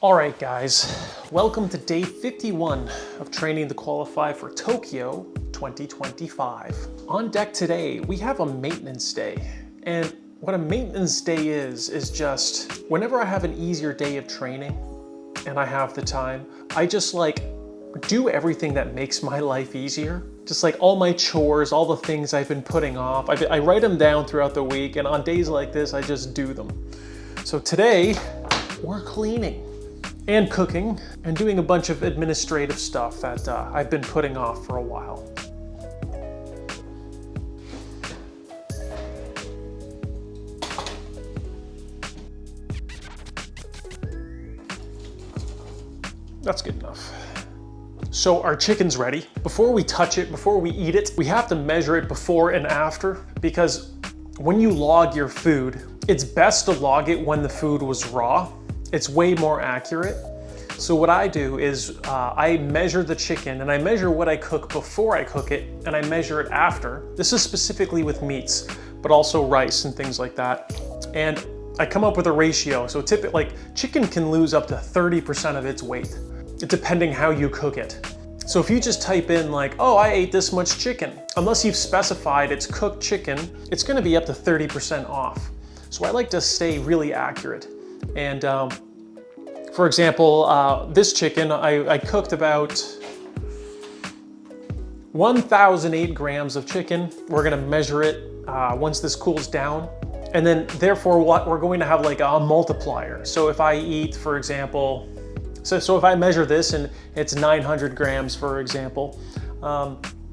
All right, guys, welcome to day 51 of training to qualify for Tokyo 2025. On deck today, we have a maintenance day. And what a maintenance day is just whenever I have an easier day of training and I have the time, I just do everything that makes my life easier. Just like all my chores, all the things I've been putting off, I write them down throughout the week, and on days like this, I just do them. So today, we're cleaning and cooking and doing a bunch of administrative stuff that I've been putting off for a while. That's good enough. So our chicken's ready. Before we touch it, before we eat it, we have to measure it before and after, because when you log your food, it's best to log it when the food was raw. It's way more accurate. So what I do is I measure the chicken and I measure what I cook before I cook it, and I measure it after. This is specifically with meats, but also rice and things like that. And I come up with a ratio. So typically, chicken can lose up to 30% of its weight, depending how you cook it. So if you just type in oh, I ate this much chicken, unless you've specified it's cooked chicken, it's gonna be up to 30% off. So I like to stay really accurate. And for example, this chicken, I cooked about 1,008 grams of chicken. We're gonna measure it once this cools down. And then therefore we're going to have a multiplier. So if I eat, for example, so if I measure this and it's 900 grams, for example,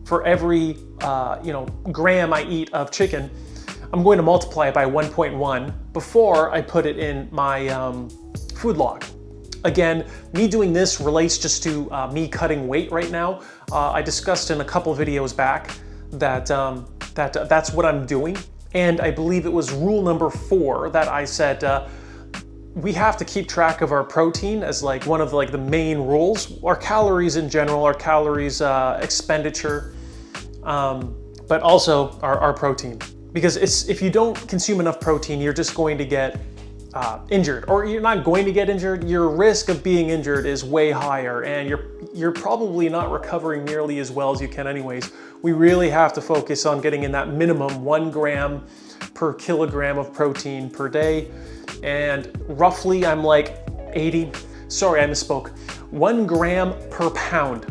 for every gram I eat of chicken, I'm going to multiply it by 1.1 before I put it in my food log. Again, me doing this relates just to me cutting weight right now. I discussed in a couple videos back that that's what I'm doing. And I believe it was rule number 4 that I said we have to keep track of our protein as one of the main rules. Our calories in general, our calories expenditure, but also our protein. Because if you don't consume enough protein, you're just going to get injured, or you're not going to get injured. Your risk of being injured is way higher, and you're probably not recovering nearly as well as you can anyways. We really have to focus on getting in that minimum 1 gram per kilogram of protein per day. And roughly I'm 80, sorry, I misspoke. 1 gram per pound,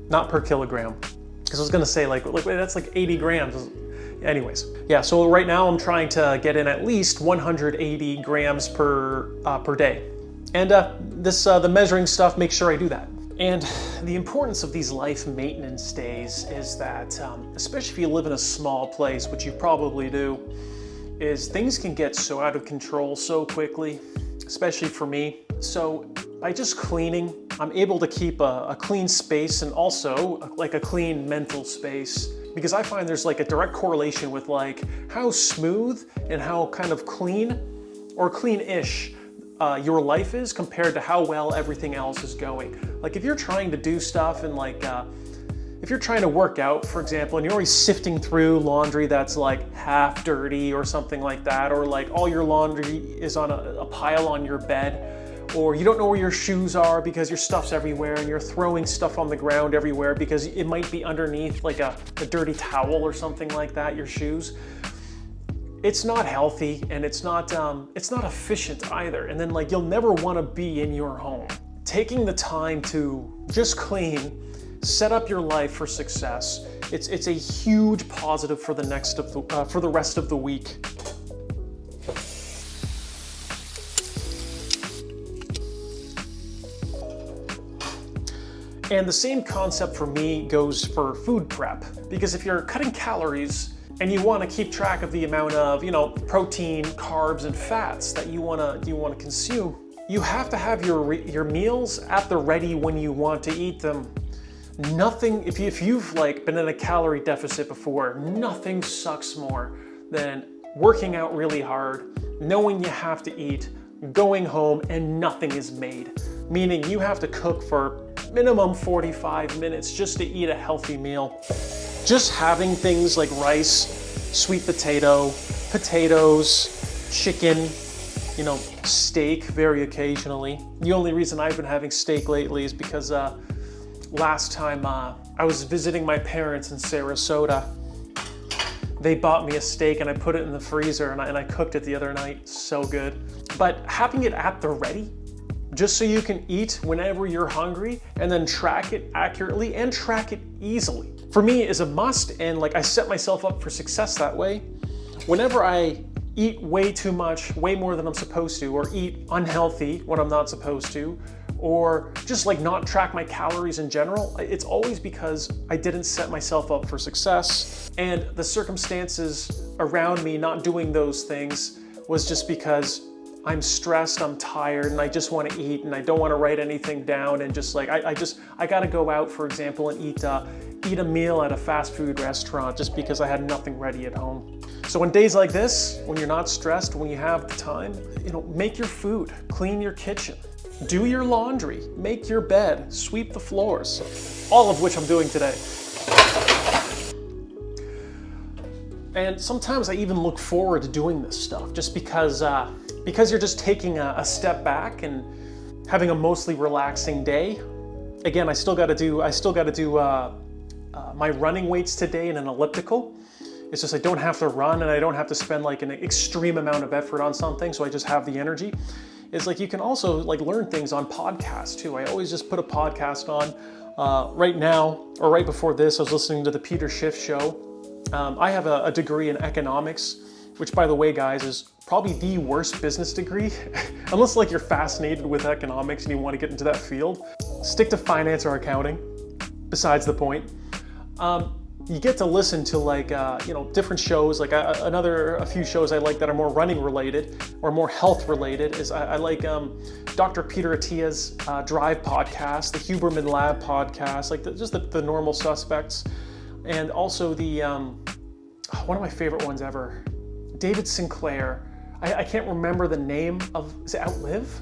not per kilogram. Because I was gonna say wait, that's 80 grams. Anyways, yeah, so right now I'm trying to get in at least 180 grams per day. And the measuring stuff makes sure I do that. And the importance of these life maintenance days is that, especially if you live in a small place, which you probably do, is things can get so out of control so quickly, especially for me. So by just cleaning, I'm able to keep a clean space, and also a clean mental space. Because I find there's a direct correlation with how smooth and how kind of clean or clean-ish your life is compared to how well everything else is going. If you're trying to do stuff and if you're trying to work out, for example, and you're always sifting through laundry that's half dirty or something like that, or all your laundry is on a pile on your bed, or you don't know where your shoes are because your stuff's everywhere and you're throwing stuff on the ground everywhere because it might be underneath a dirty towel or something like that, your shoes. It's not healthy, and it's not efficient either. And then you'll never want to be in your home. Taking the time to just clean, set up your life for success. It's a huge positive for the rest of the week. And the same concept for me goes for food prep, because if you're cutting calories and you want to keep track of the amount of protein, carbs, and fats that you want to consume, you have to have your meals at the ready when you want to eat them. Nothing, if you've been in a calorie deficit before, nothing sucks more than working out really hard, knowing you have to eat, going home, and nothing is made. Meaning you have to cook for minimum 45 minutes just to eat a healthy meal. Just having things like rice, sweet potato, potatoes, chicken, you know, steak very occasionally. The only reason I've been having steak lately is because last time I was visiting my parents in Sarasota. They bought me a steak and I put it in the freezer and I cooked it the other night. So good. But having it at the ready, just so you can eat whenever you're hungry and then track it accurately and track it easily, for me is a must. And like, I set myself up for success that way. Whenever I eat way too much, way more than I'm supposed to, or eat unhealthy when I'm not supposed to, or just like not track my calories in general, it's always because I didn't set myself up for success. And the circumstances around me not doing those things was just because I'm stressed, I'm tired, and I just want to eat, and I don't want to write anything down, and just like, I gotta go out, for example, and eat a meal at a fast food restaurant just because I had nothing ready at home. So on days like this, when you're not stressed, when you have the time, you know, make your food, clean your kitchen, do your laundry, make your bed, sweep the floors, all of which I'm doing today. And sometimes I even look forward to doing this stuff just because you're just taking a step back and having a mostly relaxing day. Again, I still got to do my running weights today in an elliptical. It's just I don't have to run and I don't have to spend like an extreme amount of effort on something, so I just have the energy. It's like you can also like learn things on podcasts too. I always just put a podcast on. Right now, or right before this, I was listening to the Peter Schiff show. I have a degree in economics, which by the way, guys, is probably the worst business degree. Unless like you're fascinated with economics and you want to get into that field, stick to finance or accounting. Besides the point. You get to listen to like, you know, different shows, like a few shows I like that are more running related or more health related is I like Dr. Peter Attia's Drive podcast, the Huberman Lab podcast, like just the normal suspects. And also the, one of my favorite ones ever, David Sinclair. I can't remember the name of, is it Outlive?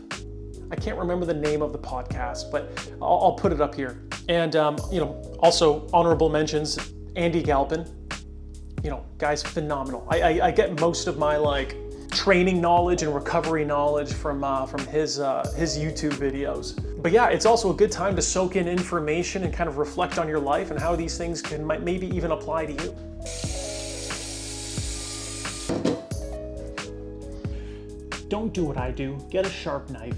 I can't remember the name of the podcast, but I'll put it up here. And, you know, also honorable mentions, Andy Galpin, you know, guy's phenomenal. I get most of my like training knowledge and recovery knowledge from his YouTube videos. But yeah, it's also a good time to soak in information and kind of reflect on your life and how these things can maybe even apply to you. Don't do what I do, get a sharp knife.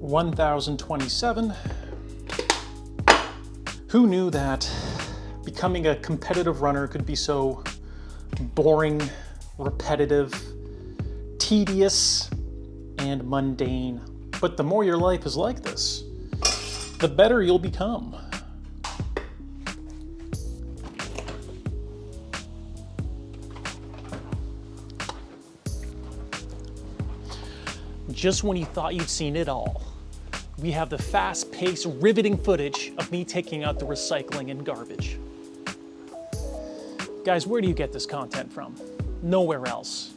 $1,027. Who knew that becoming a competitive runner could be so boring, repetitive, tedious, and mundane? But the more your life is like this, the better you'll become. Just when you thought you'd seen it all, we have the fast-paced, riveting footage of me taking out the recycling and garbage. Guys, where do you get this content from? Nowhere else.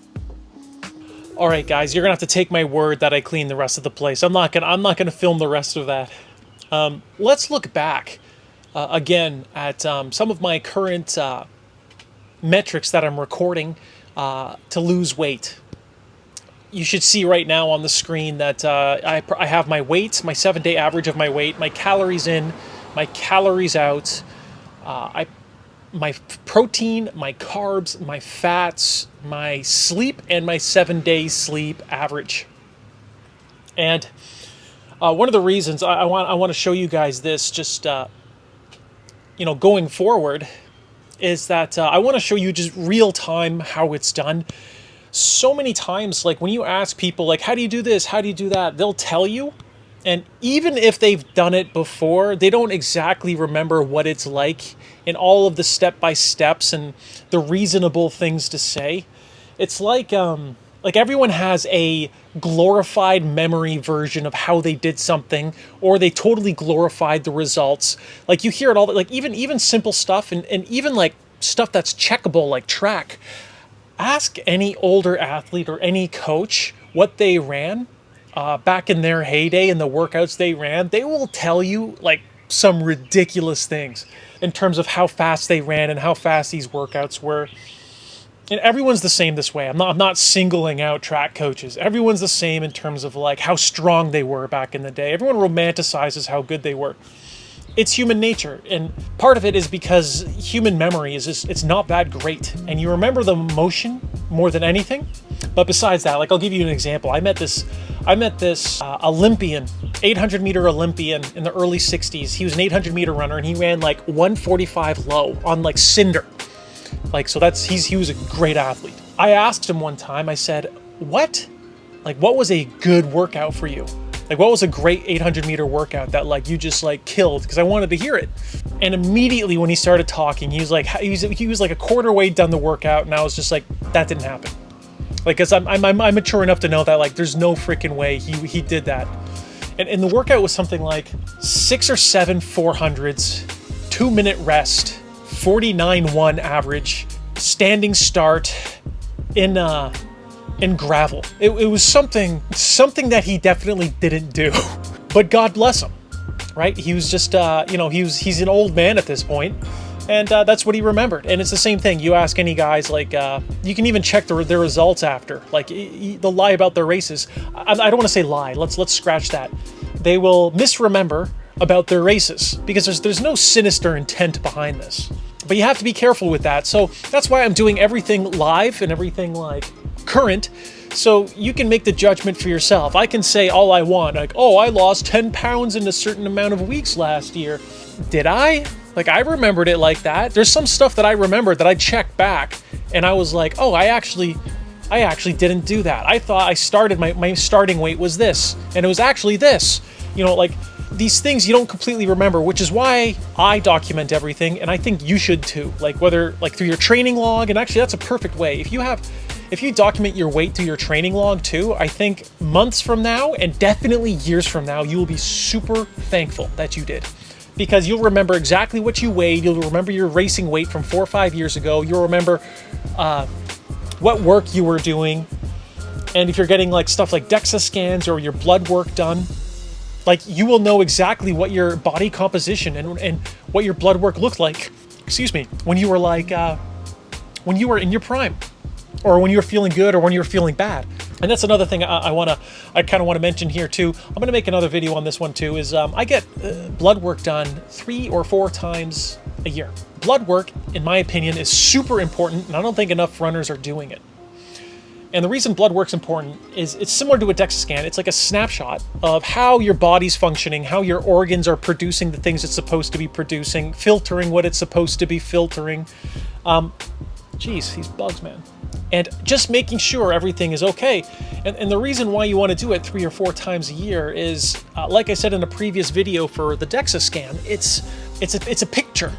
All right, guys, you're gonna have to take my word that I cleaned the rest of the place. I'm not gonna film the rest of that. Let's look back again at some of my current metrics that I'm recording to lose weight. You should see right now on the screen that I have my weight, my 7-day average of my weight, my calories in, my calories out, my protein, my carbs, my fats, my sleep, and my 7-day sleep average. And one of the reasons I want to show you guys this, just you know, going forward, is that I want to show you just real time how it's done. So many times, like when you ask people, like, how do you do this? How do you do that? They'll tell you, And even if they've done it before, they don't exactly remember what it's like and all of the step-by-steps and the reasonable things to say. It's like everyone has a glorified memory version of how they did something, or they totally glorified the results. Like you hear it all, like even simple stuff and even like stuff that's checkable, like track. Ask any older athlete or any coach what they ran back in their heyday and the workouts they ran. They will tell you like some ridiculous things in terms of how fast they ran and how fast these workouts were. And everyone's the same this way. I'm not singling out track coaches. Everyone's the same in terms of like how strong they were back in the day. Everyone romanticizes how good they were. It's human nature, and part of it is because human memory is just, it's not that great, and you remember the motion more than anything. But besides that, like I'll give you an example. I met this Olympian, 800 meter Olympian in the early 60s. He was an 800 meter runner, and he ran like 145 low on like cinder. Like, so he was a great athlete. I asked him one time, I said, what was a good workout for you? Like, what was a great 800 meter workout that like you just like killed? Because I wanted to hear it. And immediately when he started talking, he was like a quarter way done the workout, and I was just like, that didn't happen. Like, cause I'm mature enough to know that like there's no freaking way he did that. And the workout was something like 6 or 7 400s, 2-minute rest, 49.1 average, standing start in gravel. It was something that he definitely didn't do, but God bless him, right? He was just, he's an old man at this point, and that's what he remembered. And it's the same thing. You ask any guys, like, you can even check their results after. Like, they'll lie about their races. I don't want to say lie. Let's scratch that. They will misremember about their races because there's no sinister intent behind this. But you have to be careful with that. So that's why I'm doing everything live and everything like current, so you can make the judgment for yourself. I can say all I want, like, oh, I lost 10 pounds in a certain amount of weeks last year. Did I? Like, I remembered it like that. There's some stuff that I remembered that I checked back and I was like, oh, I actually didn't do that. I thought I started, my starting weight was this, and it was actually this. You know, like, these things you don't completely remember, which is why I document everything, and I think you should too. Like, whether, like, through your training log, and actually that's a perfect way. If you document your weight through your training log too, I think months from now, and definitely years from now, you will be super thankful that you did. Because you'll remember exactly what you weighed, you'll remember your racing weight from 4 or 5 years ago, you'll remember what work you were doing, and if you're getting like stuff like DEXA scans or your blood work done, like, you will know exactly what your body composition and what your blood work looked like, when you were like, when you were in your prime, or when you were feeling good, or when you were feeling bad. And that's another thing I kind of want to mention here too. I'm going to make another video on this one too, is I get blood work done 3 or 4 times a year. Blood work, in my opinion, is super important, and I don't think enough runners are doing it. And the reason blood work's important is it's similar to a DEXA scan. It's like a snapshot of how your body's functioning, how your organs are producing the things it's supposed to be producing, filtering what it's supposed to be filtering. Geez, these bugs, man. And just making sure everything is okay. And the reason why you want to do it 3 or 4 times a year is, like I said in a previous video for the DEXA scan, it's a picture.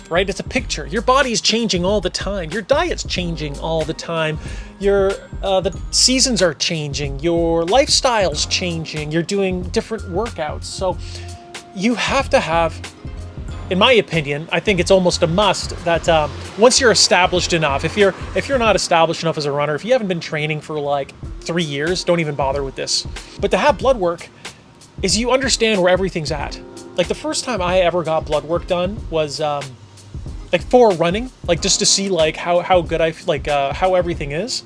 Right? It's a picture. Your body's changing all the time. Your diet's changing all the time. The seasons are changing. Your lifestyle's changing. You're doing different workouts. So you have to have, in my opinion, I think it's almost a must that once you're established enough, if you're not established enough as a runner, if you haven't been training for like 3 years, don't even bother with this. But to have blood work is you understand where everything's at. Like, the first time I ever got blood work done was like for running, like just to see like how good how everything is,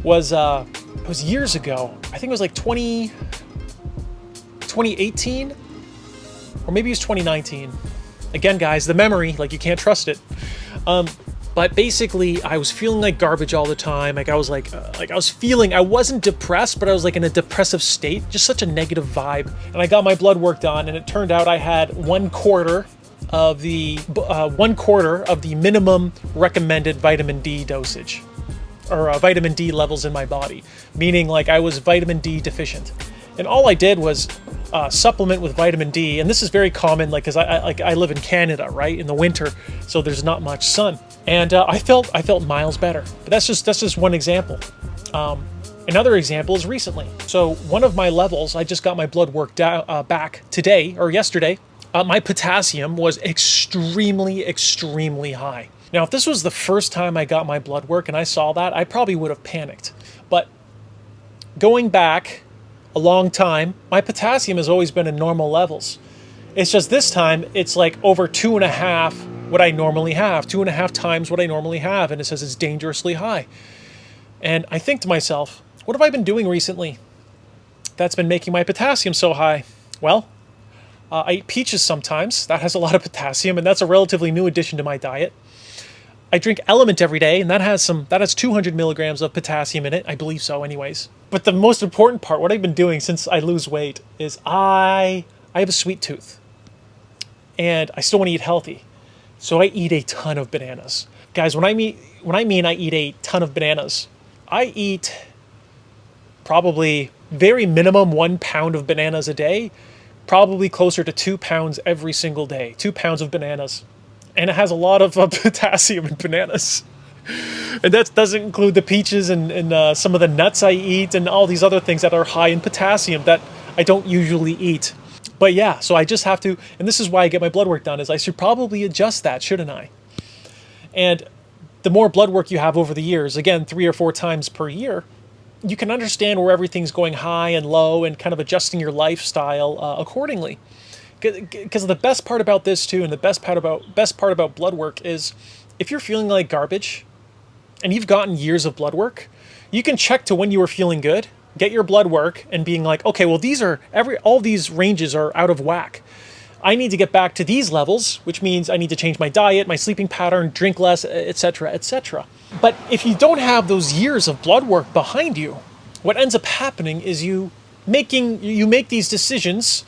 was it was years ago. I think it was like 2018, or maybe it was 2019. Again, guys, the memory, like, you can't trust it. But basically, I was feeling like garbage all the time. Like, I was I wasn't depressed, but I was like in a depressive state, just such a negative vibe. And I got my blood work done, and it turned out I had 1/4 of the minimum recommended vitamin D dosage, or vitamin D levels in my body, meaning like I was vitamin D deficient. And all I did was supplement with vitamin D, and this is very common, like, because I live in Canada, right, in the winter, so there's not much sun, and I felt miles better. But that's just one example. Another example is recently. So one of my levels, I just got my blood work back today or yesterday. My potassium was extremely high. Now, if this was the first time I got my blood work and I saw that, I probably would have panicked. But going back a long time, my potassium has always been in normal levels. It's just this time, it's like over 2.5 what I normally have, 2.5 times what I normally have, and it says it's dangerously high. And I think to myself, what have I been doing recently that's been making my potassium so high? Well, I eat peaches sometimes. That has a lot of potassium, and that's a relatively new addition to my diet. I drink Element every day, and that has 200 milligrams of potassium in it. I believe so anyways. But the most important part, what I've been doing since I lose weight, is I have a sweet tooth. And I still want to eat healthy. So I eat a ton of bananas. Guys, when I mean I eat a ton of bananas, I eat probably very minimum 1 pound of bananas a day, probably closer to 2 pounds every single day, 2 pounds of bananas. And it has a lot of potassium in bananas. And that doesn't include the peaches and some of the nuts I eat and all these other things that are high in potassium that I don't usually eat. But yeah, so I just have to, and this is why I get my blood work done, is I should probably adjust that, shouldn't I? And the more blood work you have over the years, again, 3 or 4 times per year, you can understand where everything's going high and low and kind of adjusting your lifestyle accordingly. Because the best part about this too, and the best part about blood work is if you're feeling like garbage and you've gotten years of blood work, you can check to when you were feeling good, get your blood work and being like, okay, well, all these ranges are out of whack. I need to get back to these levels, which means I need to change my diet, my sleeping pattern, drink less, etc., etc. But if you don't have those years of blood work behind you, what ends up happening is you make these decisions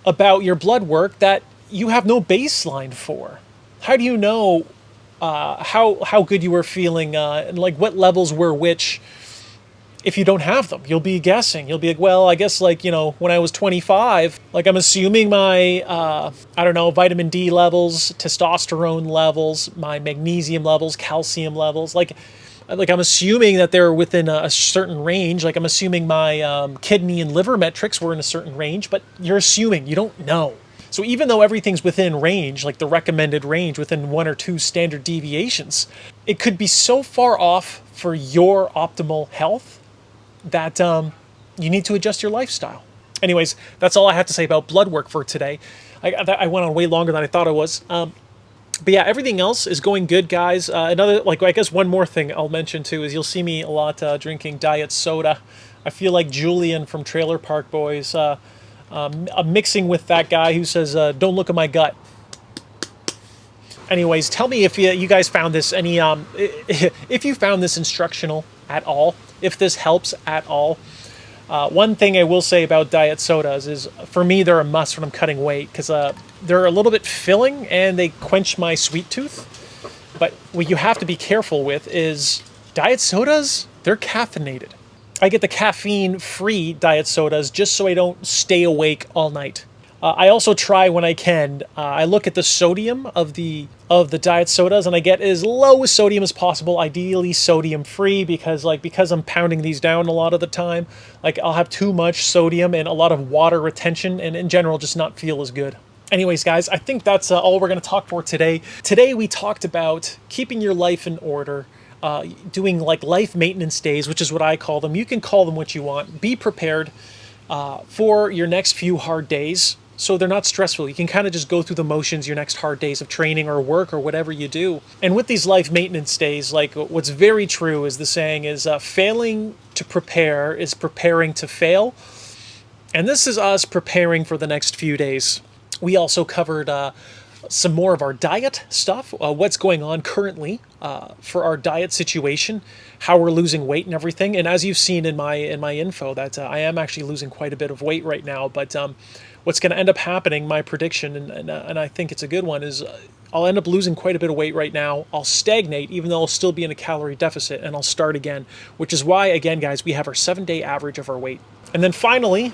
about your blood work that you have no baseline for. How do you know how good you were feeling and like what levels were which? If you don't have them, you'll be guessing. You'll be like, well, I guess like, when I was 25, like I'm assuming my, vitamin D levels, testosterone levels, my magnesium levels, calcium levels, like I'm assuming that they're within a certain range. Like I'm assuming my kidney and liver metrics were in a certain range, but you're assuming, you don't know. So even though everything's within range, like the recommended range within 1 or 2 standard deviations, it could be so far off for your optimal health that you need to adjust your lifestyle. Anyways, that's all I have to say about blood work for today. I went on way longer than I thought I was. But yeah, everything else is going good, guys. I guess one more thing I'll mention too is you'll see me a lot drinking diet soda. I feel like Julian from Trailer Park Boys, mixing with that guy who says, don't look at my gut. Anyways, tell me if you guys found this if you found this instructional at all, if this helps at all. One thing I will say about diet sodas is, for me, they're a must when I'm cutting weight because they're a little bit filling and they quench my sweet tooth. But what you have to be careful with is diet sodas, they're caffeinated. I get the caffeine-free diet sodas just so I don't stay awake all night. I also try when I can. I look at the sodium of the diet sodas and I get as low as sodium as possible, ideally sodium free, because I'm pounding these down a lot of the time, like I'll have too much sodium and a lot of water retention and in general just not feel as good. Anyways, guys, I think that's all we're going to talk for today. Today we talked about keeping your life in order, doing like life maintenance days, which is what I call them. You can call them what you want. Be prepared for your next few hard days. So they're not stressful. You can kind of just go through the motions your next hard days of training or work or whatever you do. And with these life maintenance days, like what's very true is the saying is failing to prepare is preparing to fail. And this is us preparing for the next few days. We also covered some more of our diet stuff, what's going on currently for our diet situation, how we're losing weight and everything. And as you've seen in my info, that I am actually losing quite a bit of weight right now. But what's going to end up happening, my prediction, and I think it's a good one, is I'll end up losing quite a bit of weight right now. I'll stagnate, even though I'll still be in a calorie deficit, and I'll start again, which is why, again, guys, we have our 7-day average of our weight. And then finally,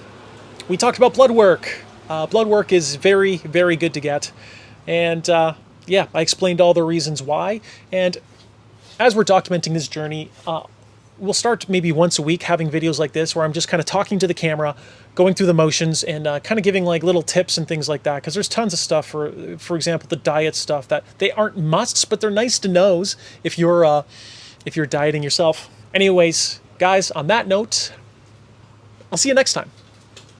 we talked about Bloodwork. Bloodwork is very, very good to get. And yeah, I explained all the reasons why. And as we're documenting this journey, we'll start maybe once a week having videos like this where I'm just kind of talking to the camera, going through the motions, and kind of giving like little tips and things like that. Because there's tons of stuff, for example, the diet stuff that they aren't musts, but they're nice to knows if you're dieting yourself. Anyways, guys, on that note, I'll see you next time.